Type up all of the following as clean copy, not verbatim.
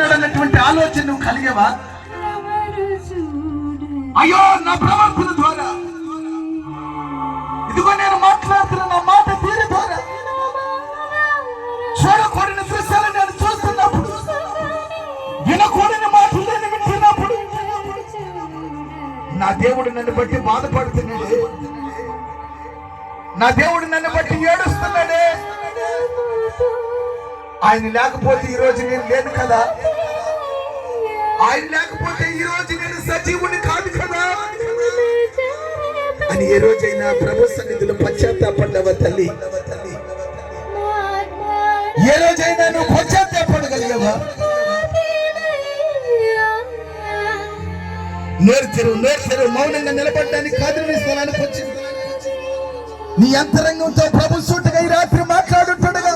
అన్నటువంటి ఆలోచన నువ్వు కలిగేవా? అయ్యో నా ప్రవర్తన ద్వారా, ఇదిగో నేను మాట్లాడుతున్న నా మాట తీరు ద్వారా చూడకూడని దృశ్యాలు నేను చూస్తున్నప్పుడు, వినకూడని మాటలు నేను వింటున్నప్పుడు నా దేవుడు నన్ను బట్టి బాధపడుతున్నాడే, నా దేవుడు నన్ను బట్టి ఏడుస్తున్నాడే. ఆయన లేకపోతే ఈ రోజు నేను లేను కదా, ఆయన లేకపోతే ఈ రోజు నేను సజీవుని కాదు కదా అని ఏ రోజైనా ప్రభు సన్నిధిలో పశ్చాత్తాపడ్డావా తల్లి? ఏ రోజైనా నువ్వు పశ్చాత్తాపడగలిగావా? నేర్చెరు మౌనంగా నిలబడడానికి కాదుని స్థలానికి వచ్చింది. నీ అంతరంగంతో ప్రభు సూటిగా ఈ రాత్రి మాట్లాడుతుండగా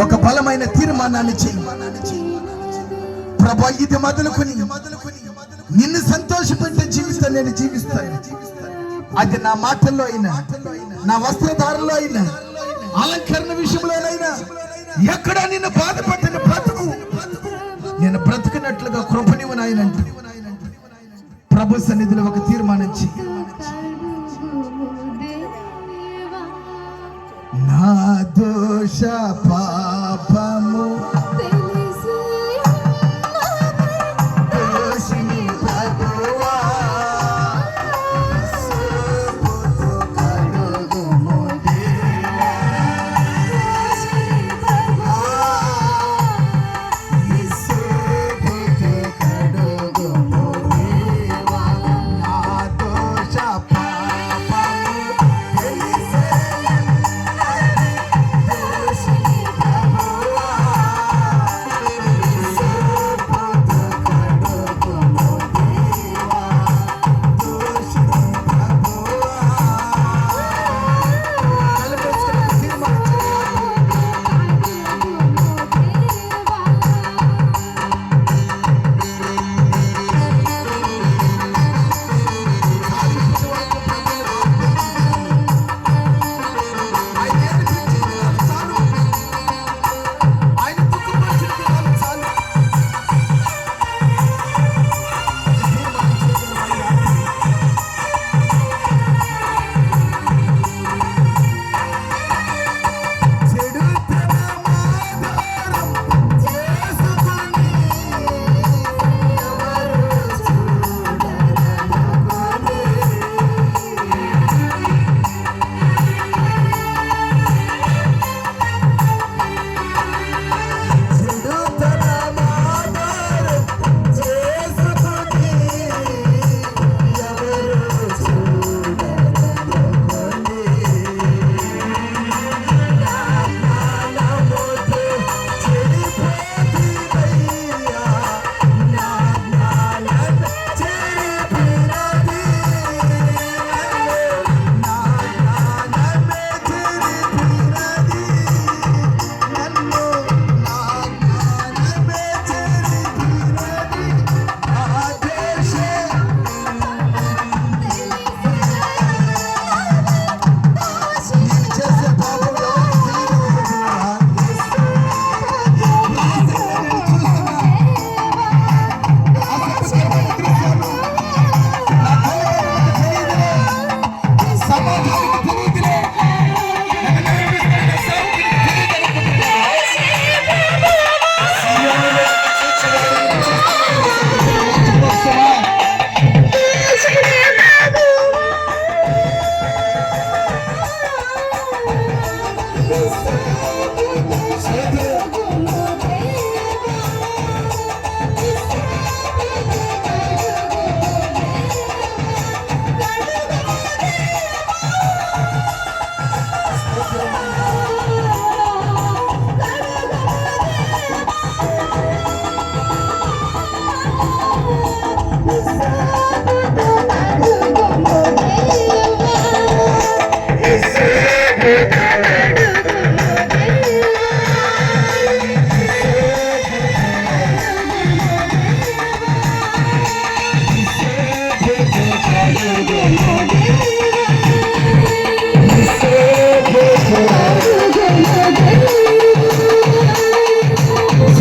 ఒక బలమైన తీర్మానాన్ని చెయ్యి. ప్రభు ఇది మొదలుకొని నిన్ను సంతోషపెట్టే జీవితం నేను జీవిస్తాను. అది నా మాటల్లో అయినా, నా వస్త్రధారంలో అయినా, అలంకరణ విషయంలోనైనా, ఎక్కడ నిన్ను బాధపడిన బ్రతుకు నేను బ్రతుకున్నట్లుగా కృపనివ్వు నాయనంటే ప్రభు సన్నిధిలో ఒక తీర్మానం చెయ్యి. నా దోష పాపము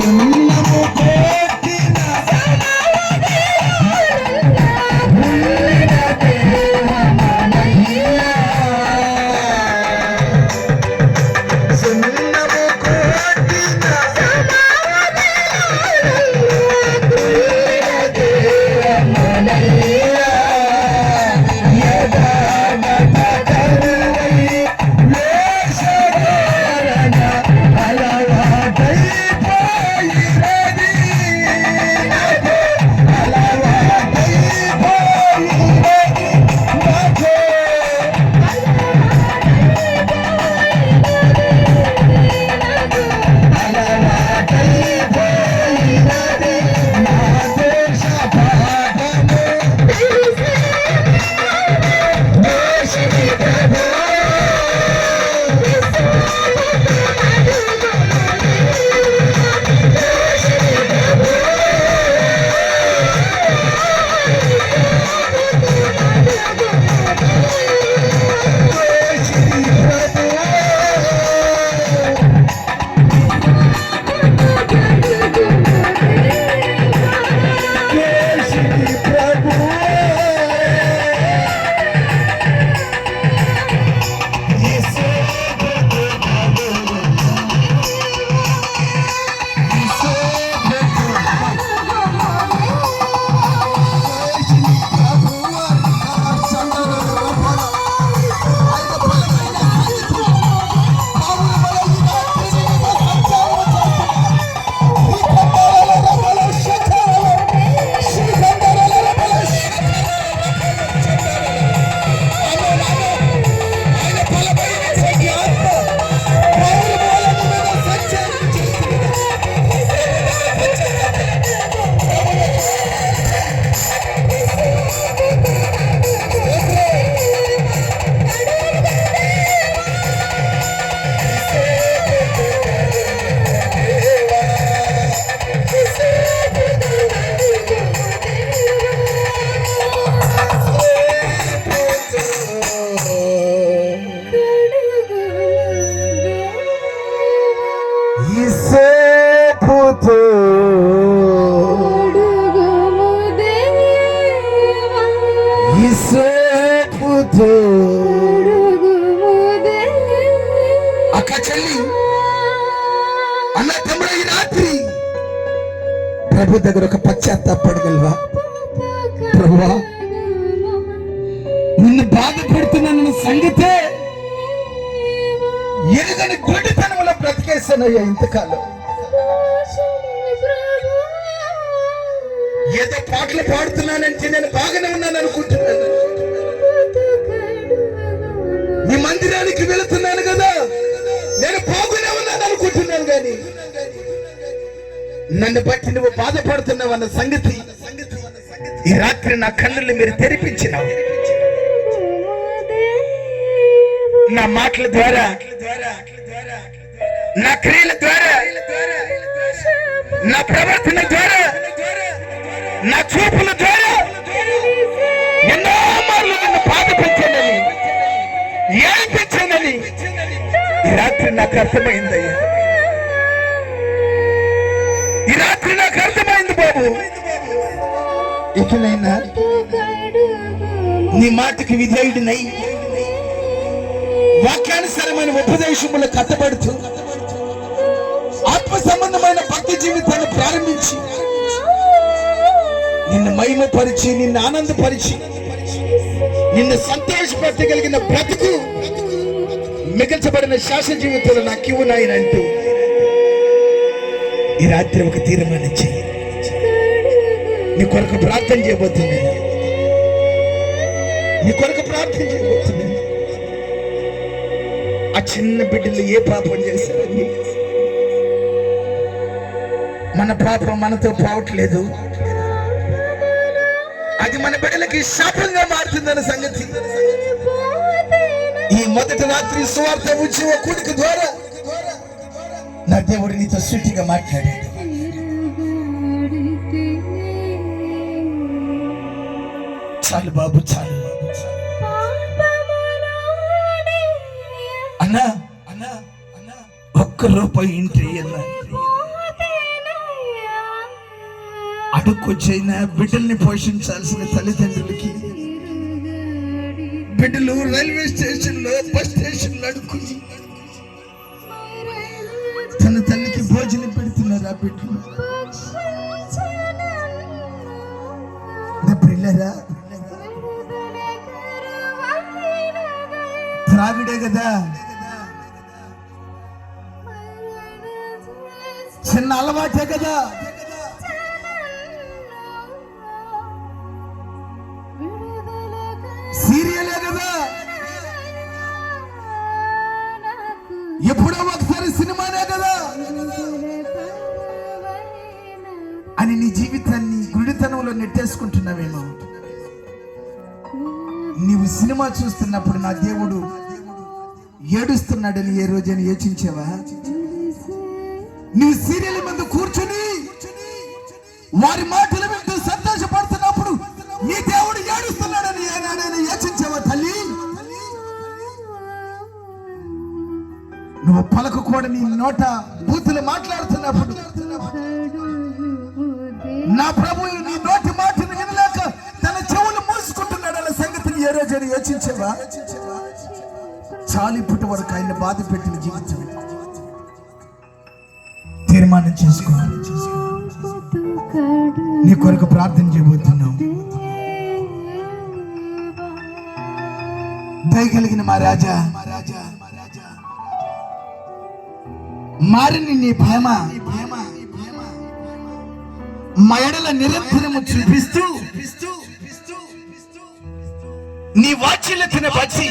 Thank you. యోసేపుతో యోసేపుతో అక్క చెల్లి అన్న తమ్ముడు ఈ రాత్రి ప్రభు దగ్గర ఒక పశ్చాత్తాపడగలవా? ప్రభువా, నిన్ను బాధ పెడుతున్న సంగతే ఎరుగని గుడ్డితనంలో బ్రతికేస్తానయ్యా ఇంతకాలం. ఏదో పాటలు పాడుతున్నానంటే నేను బాగానే ఉన్నాను అనుకుంటున్నాను. నీ మందిరానికి వెళుతున్నాను కదా, నేను బాగానే ఉన్నాను అనుకుంటున్నాను. కానీ నన్ను బట్టి నువ్వు బాధపడుతున్నావు అన్న సంగతి ఈ రాత్రి నా కన్నులు మీరు తెరిపించినావు. నా మాటల ద్వారా, నా క్రియల ద్వారా, నా ప్రవర్తన ద్వారా, నా చూపుల ద్వారా ఎన్నో మార్లు నన్ను బాధ పెంచానని, ఏడిపించానని ఈ రాత్రి నాకు అర్థమైందయ్యా. ఈ రాత్రి నాకు అర్థమైంది బాబు. ఇకనైనా నీ మాటకి విధేయుడినై వాక్యానుసారమైన ఉపదేశములు కట్టబడుతూ ఆత్మ సంబంధమైన భక్తి జీవితాన్ని ప్రారంభించి నిన్ను మహిమపరిచి, నిన్ను ఆనందపరిచి, నిన్ను సంతోషపరచగలిగిన బ్రతుకు మిగల్చబడిన శాశ్వత జీవితంలో నాకు ఇవ్వు నాయనంటూ ఈ రాత్రి ఒక తీర్మానం చేయి. నీ కొరకు ప్రార్థన చేయబోతున్నాను. నీ కొరకు ప్రార్థన చేయబోతున్నాను. ఆ చిన్న బిడ్డలు ఏ పాపం చేశారండి? మన పాపం మనతో పోవట్లేదు. అది మన బిడ్డలకి శాపంగా మారుతుందన్న సంగతి ఈ మొదటి రాత్రి సువార్త ఉద్యమ కూడిక ద్వారా నా దేవుడు నీతో సూటిగా మాట్లాడాడు. చాలు బాబు, చాలు. అన్నా అన్నా అన్నా ₹1 ఇంటి అన్నా అడుక్కొచ్చైనా బిడ్డల్ని పోషించాల్సిన తల్లిదండ్రులకి బిడ్డలు రైల్వే స్టేషన్ లో, బస్ స్టేషన్ లో అడుక్కుని తన తల్లికి భోజనం పెడుతున్నారు. ఆ బిడ్డలు పిల్లరా త్రాగుడే కదా, చిన్న అలవాటే కదా. సీరియలే కదా, ఎప్పుడో ఒకసారి సినిమానే కదా అని నీ జీవితాన్ని గుడితనంలో నెట్టేసుకుంటున్నావేమో. నీవు సినిమా చూస్తున్నప్పుడు నా దేవుడు ఏడుస్తున్నాడని ఏ రోజైనా యోచించావా? నువ్వు సీరియల్ ముందు కూర్చుని వారి మాటలు వింటూ సంతోషపడుతున్నప్పుడు నీ దేవుడు ఏడుస్తున్నాడని ఏనాడైనా యోచించావా తల్లి? నువ్వు పలకకూడని నోట బూతులు మాట్లాడుతున్నప్పుడు నా ప్రభు నీ నోటి మాటను వినలేక తన చెవులు మూసుకుంటున్నాడన్న సంగతిని ఏ రోజైనా యోచించావా? చాలు ఇప్పటి వరకు ఆయన బాధ పెట్టిన జీవితం తీర్మానం చేసుకో. నీ కొరకు ప్రార్థన చేయబోతున్నావు. దయగలిగిన మా రాజా, మారిని నీ ప్రేమ మా ఎడల నిరంతరము చూపిస్తూ నీ వాత్సల్యతను బట్టి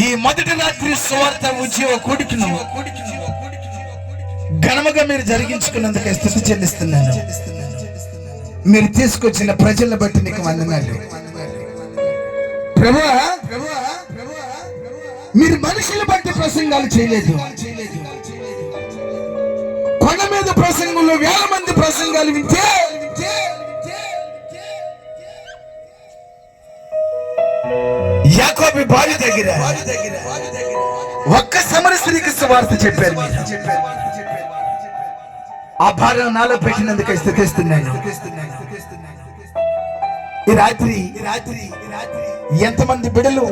ఈ మొదటి రాత్రి సువార్త ఉద్యోగ కూడికను ఘనముగా మీరు జరిగించుకున్నందుకు స్తుతి చెల్లిస్తున్నాను. మీరు తీసుకొచ్చిన ప్రజలను బట్టి నీకు వందనాలు ప్రభువా. మీరు మనుషులు బట్టి ప్రసంగాలు చేయలేదు. కొండ మీద ప్రసంగంలో 1000 మంది ప్రసంగాలు వింటే యాకోబు బావి దగ్గర ఒక్క సమర స్త్రీకి సువార్త చెప్పారు. ఆ భారం నాలో పెట్టినందుకు స్థుతిస్తున్నాను. ఈ రాత్రి ఎంతమంది బిడలు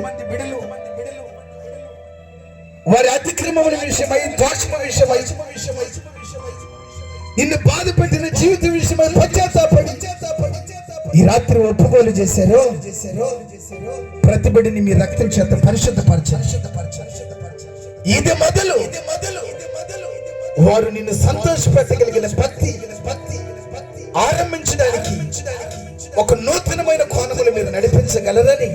వారి అతిక్రమముల విషయమై, దోషము విషయమై, నిన్ను బాధ పెట్టిన జీవిత విషయమై పశ్చాత్తాపడి ఈ రాత్రి ఒప్పుకోలు చేశారు. ప్రతి బిడ్డని మీ రక్తం చేత పరిశుద్ధపరచారు. ఇది మొదలు వారు నిన్ను సంతోషపెట్టగలిగిన భక్తి ఆరంభించడానికి ఒక నూతనమైన కోణములు మీరు నడిపించగలరని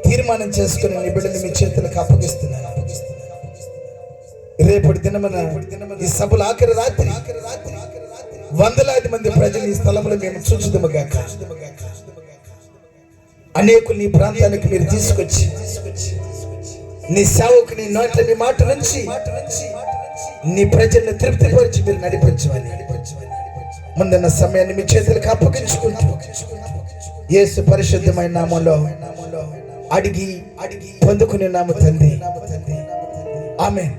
తీర్మానం చేసుకుని నీ బిడ్డని మీ చేతులకు అప్పగిస్తున్నాను. రేపటి దినమున ఈ సభల ఆఖరి రాత్రి వందలాది మంది ప్రజలు ఈ స్థలంలో మేము చూచుదుముగాక. అనేకులు నీ ప్రాంతానికి మీరు తీసుకొచ్చి నీ సేవకు నీ నోట్ల నీ మాట నుంచి నీ ప్రజలను తృప్తిపరిచి మీరు నడిపించమని ముందున్న సమయాన్ని మీ చేతులకు అప్పగించుకుంటూ యేసు పరిశుద్ధమైన నామములో అడిగి పొందుకునే నామ తండ్రి. ఆమేన్.